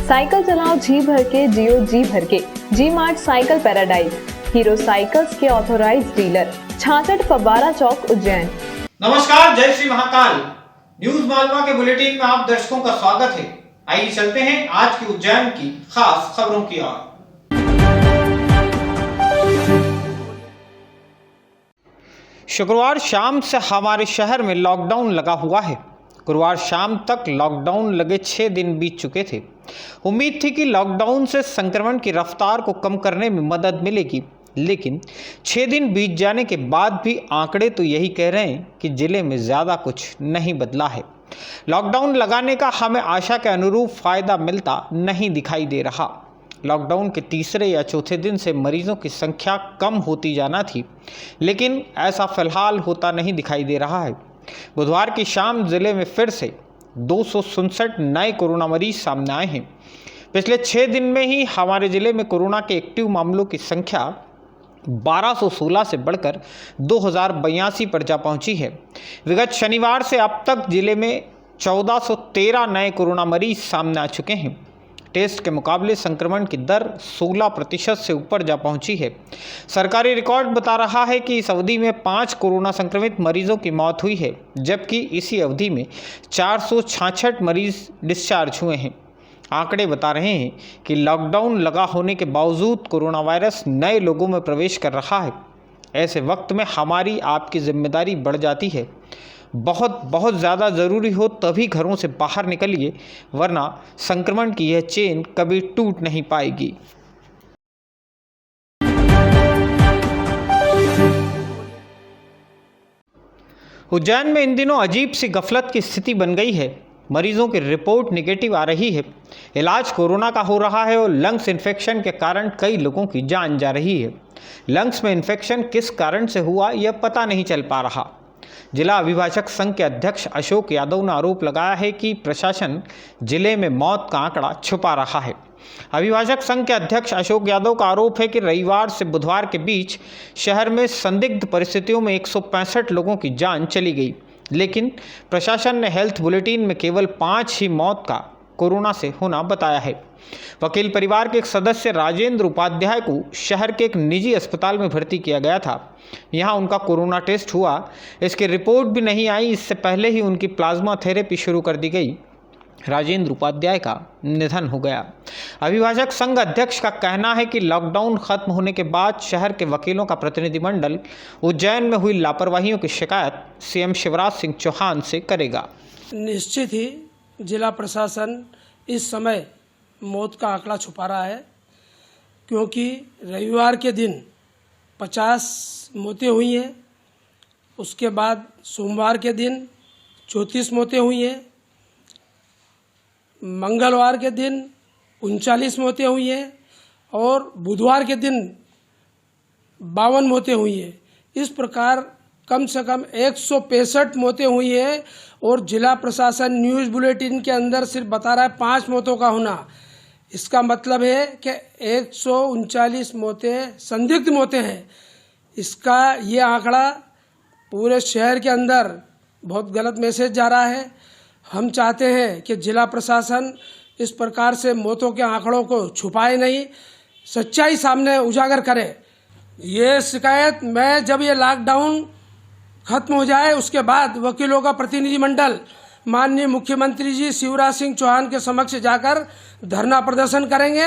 Cycle चलाओ जी भर के, जियो जी भर के। G mart cycle paradise, Hero cycles के ऑथोराइज्ड डीलर, 66 फव्वारा चौक, उज्जैन। नमस्कार, जय श्री महाकाल। न्यूज मालवा के बुलेटिन में आप दर्शकों का स्वागत है। आइए चलते हैं आज की उज्जैन की खास खबरों की ओर। शुक्रवार शाम से हमारे शहर में लॉकडाउन लगा हुआ है। गुरुवार शाम तक लॉकडाउन लगे 6 दिन बीत चुके थे। उम्मीद थी कि लॉकडाउन से संक्रमण की रफ्तार को कम करने में मदद मिलेगी, लेकिन 6 दिन बीत जाने के बाद भी आंकड़े तो यही कह रहे हैं कि जिले में ज़्यादा कुछ नहीं बदला है। लॉकडाउन लगाने का हमें आशा के अनुरूप फ़ायदा मिलता नहीं दिखाई दे रहा। लॉकडाउन के तीसरे या चौथे दिन से मरीजों की संख्या कम होती जाना थी, लेकिन ऐसा फिलहाल होता नहीं दिखाई दे रहा है। बुधवार की शाम जिले में फिर से 267 नए कोरोना मरीज सामने आए हैं। पिछले 6 दिन में ही हमारे जिले में कोरोना के एक्टिव मामलों की संख्या 1216 से बढ़कर 2082 पर जा पहुंची है। विगत शनिवार से अब तक जिले में 1413 नए कोरोना मरीज सामने आ चुके हैं। टेस्ट के मुकाबले संक्रमण की दर 16% से ऊपर जा पहुंची है। सरकारी रिकॉर्ड बता रहा है कि इस अवधि में 5 कोरोना संक्रमित मरीजों की मौत हुई है, जबकि इसी अवधि में 466 मरीज डिस्चार्ज हुए हैं। आंकड़े बता रहे हैं कि लॉकडाउन लगा होने के बावजूद कोरोना वायरस नए लोगों में प्रवेश कर रहा है। ऐसे वक्त में हमारी आपकी जिम्मेदारी बढ़ जाती है। बहुत ज़्यादा ज़रूरी हो तभी घरों से बाहर निकलिए, वरना संक्रमण की यह चेन कभी टूट नहीं पाएगी। उज्जैन में इन दिनों अजीब सी गफलत की स्थिति बन गई है। मरीजों की रिपोर्ट नेगेटिव आ रही है। इलाज कोरोना का हो रहा है और लंग्स इन्फेक्शन के कारण कई लोगों की जान जा रही है। लंग्स में इन्फेक्शन किस कारण से हुआ यह पता नहीं चल पा रहा। जिला अभिभाषक संघ के अध्यक्ष अशोक यादव ने आरोप लगाया है कि प्रशासन जिले में मौत का आंकड़ा छुपा रहा है। अभिभाषक संघ के अध्यक्ष अशोक यादव का आरोप है कि रविवार से बुधवार के बीच शहर में संदिग्ध परिस्थितियों में 165 लोगों की जान चली गई, लेकिन प्रशासन ने हेल्थ बुलेटिन में केवल 5 ही मौत का कोरोना से होना बताया है। वकील परिवार के एक सदस्य राजेंद्र उपाध्याय को शहर के एक निजी अस्पताल में भर्ती किया गया था। यहां उनका कोरोना टेस्ट हुआ, इसकी रिपोर्ट भी नहीं आई। इससे पहले ही उनकी प्लाज्मा थेरेपी शुरू कर दी गई। राजेंद्र उपाध्याय का निधन हो गया। अभिभाषक संघ अध्यक्ष का कहना है कि लॉकडाउन खत्म होने के बाद शहर के वकीलों का प्रतिनिधिमंडल उज्जैन में हुई लापरवाहियों की शिकायत सीएम शिवराज सिंह चौहान से करेगा। निश्चित ही जिला प्रशासन इस समय मौत का आंकड़ा छुपा रहा है, क्योंकि रविवार के दिन 50 मौतें हुई हैं। उसके बाद सोमवार के दिन 34 मौतें हुई हैं। मंगलवार के दिन 39 मौतें हुई हैं और बुधवार के दिन 52 मौतें हुई हैं। इस प्रकार कम से कम 165 मौतें हुई हैं और जिला प्रशासन न्यूज़ बुलेटिन के अंदर सिर्फ बता रहा है 5 मौतों का होना। इसका मतलब है कि 139 मौतें संदिग्ध मौतें हैं। इसका ये आंकड़ा पूरे शहर के अंदर बहुत गलत मैसेज जा रहा है। हम चाहते हैं कि जिला प्रशासन इस प्रकार से मौतों के आंकड़ों को छुपाए नहीं, सच्चाई सामने उजागर करे। ये शिकायत मैं जब ये लॉकडाउन खत्म हो जाए उसके बाद वकीलों का प्रतिनिधिमंडल माननीय मुख्यमंत्री जी शिवराज सिंह चौहान के समक्ष जाकर धरना प्रदर्शन करेंगे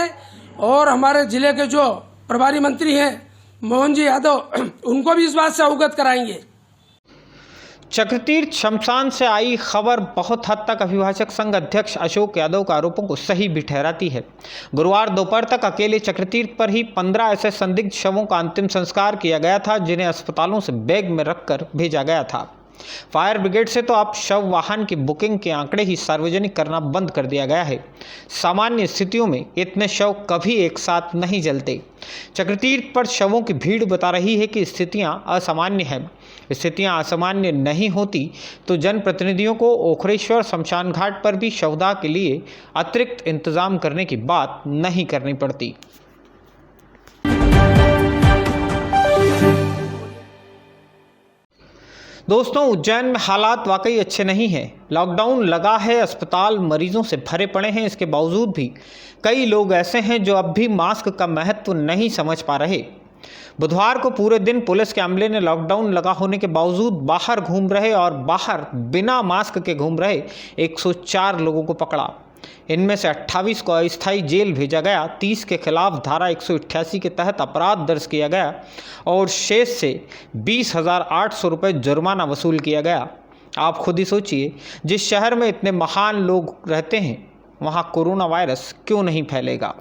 और हमारे जिले के जो प्रभारी मंत्री हैं मोहन जी यादव, उनको भी इस बात से अवगत कराएंगे। चक्रतीर्थ शमशान से आई खबर बहुत हद तक अभिभाषक संघ अध्यक्ष अशोक यादव के आरोपों को सही भी ठहराती है। गुरुवार दोपहर तक अकेले चक्रतीर्थ पर ही 15 ऐसे संदिग्ध शवों का अंतिम संस्कार किया गया था, जिन्हें अस्पतालों से बैग में रखकर भेजा गया था। फायर ब्रिगेड से तो अब शव वाहन की बुकिंग के आंकड़े ही सार्वजनिक करना बंद कर दिया गया है। सामान्य स्थितियों में इतने शव कभी एक साथ नहीं जलते। चक्रतीर्थ पर शवों की भीड़ बता रही है कि स्थितियां असामान्य हैं। स्थितियां असामान्य नहीं होती तो जनप्रतिनिधियों को ओखरेश्वर शमशान घाट पर भी शवदाह के लिए अतिरिक्त इंतजाम करने की बात नहीं करनी पड़ती। दोस्तों, उज्जैन में हालात वाकई अच्छे नहीं हैं। लॉकडाउन लगा है, अस्पताल मरीजों से भरे पड़े हैं। इसके बावजूद भी कई लोग ऐसे हैं जो अब भी मास्क का महत्व नहीं समझ पा रहे। बुधवार को पूरे दिन पुलिस के अमले ने लॉकडाउन लगा होने के बावजूद बाहर घूम रहे और बाहर बिना मास्क के घूम रहे 104 लोगों को पकड़ा। इनमें से 28 को अस्थायी जेल भेजा गया, 30 के खिलाफ धारा 188 के तहत अपराध दर्ज किया गया और शेष से 20,800 रुपये जुर्माना वसूल किया गया। आप खुद ही सोचिए, जिस शहर में इतने महान लोग रहते हैं वहाँ कोरोना वायरस क्यों नहीं फैलेगा।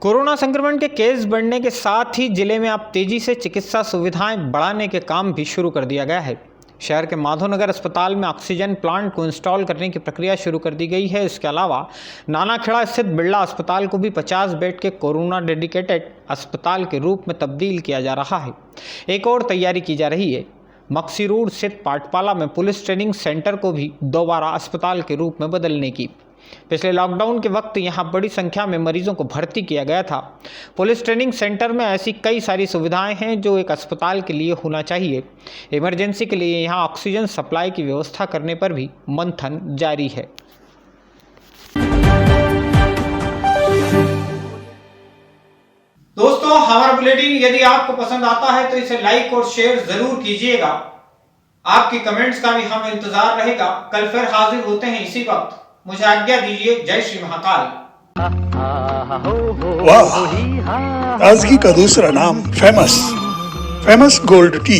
कोरोना संक्रमण के केस बढ़ने के साथ ही जिले में अब तेजी से चिकित्सा सुविधाएं बढ़ाने के काम भी शुरू कर दिया गया है। शहर के माधवनगर अस्पताल में ऑक्सीजन प्लांट को इंस्टॉल करने की प्रक्रिया शुरू कर दी गई है। इसके अलावा नानाखेड़ा स्थित बिरला अस्पताल को भी 50 बेड के कोरोना डेडिकेटेड अस्पताल के रूप में तब्दील किया जा रहा है। एक और तैयारी की जा रही है, मक्सी रोड स्थित पाटपाला में पुलिस ट्रेनिंग सेंटर को भी दोबारा अस्पताल के रूप में बदलने की। पिछले लॉकडाउन के वक्त यहां बड़ी संख्या में मरीजों को भर्ती किया गया था। पुलिस ट्रेनिंग सेंटर में ऐसी कई सारी सुविधाएं हैं जो एक अस्पताल के लिए होना चाहिए। इमरजेंसी के लिए यहां ऑक्सीजन सप्लाई की व्यवस्था करने पर भी मंथन जारी है। दोस्तों, हमारा बुलेटिन यदि आपको पसंद आता है तो इसे लाइक और शेयर जरूर कीजिएगा। आपकी कमेंट्स का भी हमें इंतजार रहेगा। कल फिर हाजिर होते हैं इसी वक्त। मुझे आज्ञा दीजिए। जय श्री महाकाल। वाह, ताजगी का दूसरा नाम फेमस गोल्ड टी।